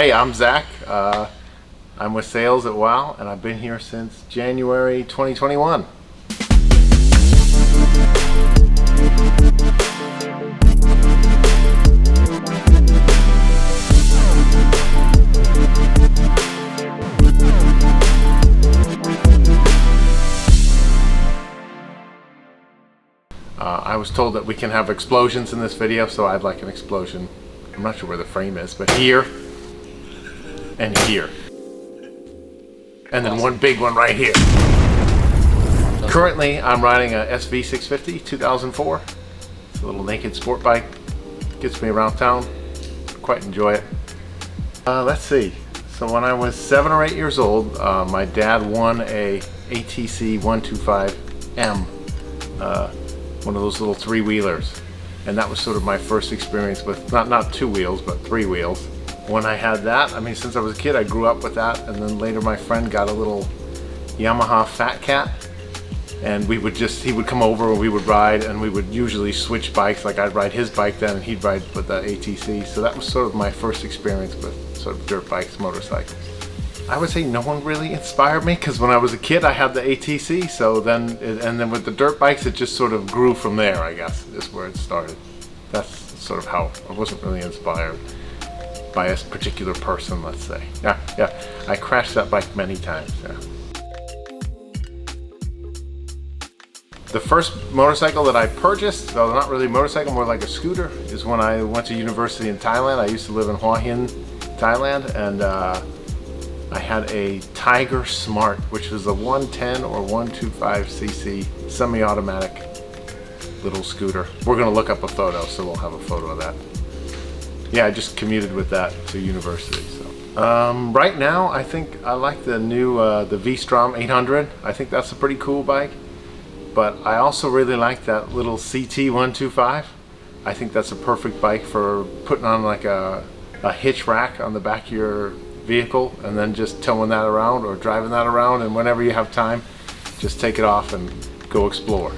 Hey, I'm Zach. I'm with sales at WOW, and I've been here since January 2021. I was told that we can have explosions in this video, so I'd like an explosion. I'm not sure where the frame is, but here and here. And then one big one right here. Currently, I'm riding a SV650 2004. It's a little naked sport bike. Gets me around town. Quite enjoy it. Let's see. So when I was 7 or 8 years old, my dad won a ATC 125M. One of those little 3-wheelers, and that was sort of my first experience with not 2 wheels but 3 wheels. When I had that, I mean, since I was a kid I grew up with that, and then later my friend got a little Yamaha Fat Cat, and he would come over and we would ride, and we would usually switch bikes. Like I'd ride his bike then and he'd ride with the ATC. So that was sort of my first experience with sort of dirt bikes, motorcycles. I would say no one really inspired me, because when I was a kid I had the ATC, so then with the dirt bikes it just sort of grew from there, I guess, is where it started. That's sort of how I wasn't really inspired by a particular person, let's say. Yeah, I crashed that bike many times, yeah. The first motorcycle that I purchased, though not really a motorcycle, more like a scooter, is when I went to university in Thailand. I used to live in Hua Hin, Thailand, and I had a Tiger Smart, which was a 110 or 125cc semi-automatic little scooter. We're gonna look up a photo, so we'll have a photo of that. Yeah, I just commuted with that to university. So right now, I think I like the new the V-Strom 800. I think that's a pretty cool bike. But I also really like that little CT 125. I think that's a perfect bike for putting on like a hitch rack on the back of your vehicle and then just towing that around or driving that around, and whenever you have time just take it off and go explore.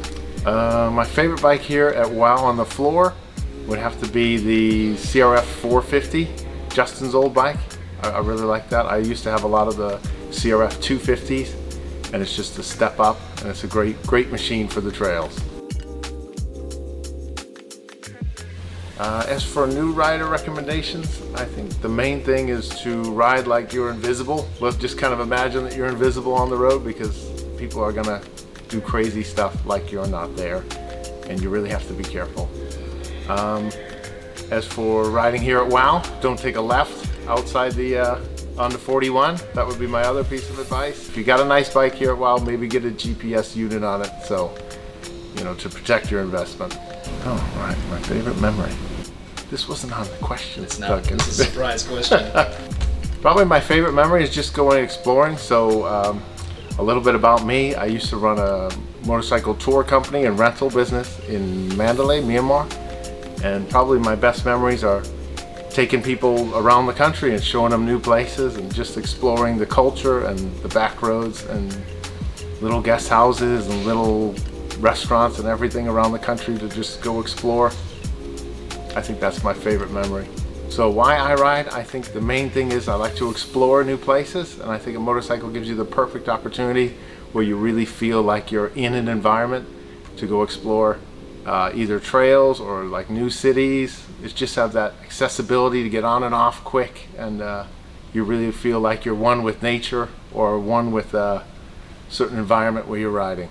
My favorite bike here at WOW on the floor would have to be the CRF 450, Justin's old bike. I really like that. I used to have a lot of the CRF 250s, and it's just a step up, and it's a great machine for the trails. As for new rider recommendations, I think the main thing is to ride like you're invisible. Let's just kind of imagine that you're invisible on the road, because people are gonna do crazy stuff like you're not there, and you really have to be careful. As for riding here at WOW, don't take a left outside the on the 41. That would be my other piece of advice. If you got a nice bike here at WOW, maybe get a GPS unit on it, so you know, to protect your investment. Oh, right, my favorite memory. This wasn't on the question. It's not. It's a surprise question. Probably my favorite memory is just going exploring. So a little bit about me. I used to run a motorcycle tour company and rental business in Mandalay, Myanmar. And probably my best memories are taking people around the country and showing them new places and just exploring the culture and the back roads and little guest houses and little restaurants and everything around the country to just go explore. I think that's my favorite memory. So why I ride? I think the main thing is I like to explore new places, and I think a motorcycle gives you the perfect opportunity where you really feel like you're in an environment to go explore either trails or like new cities. It just have that accessibility to get on and off quick, and you really feel like you're one with nature or one with a certain environment where you're riding.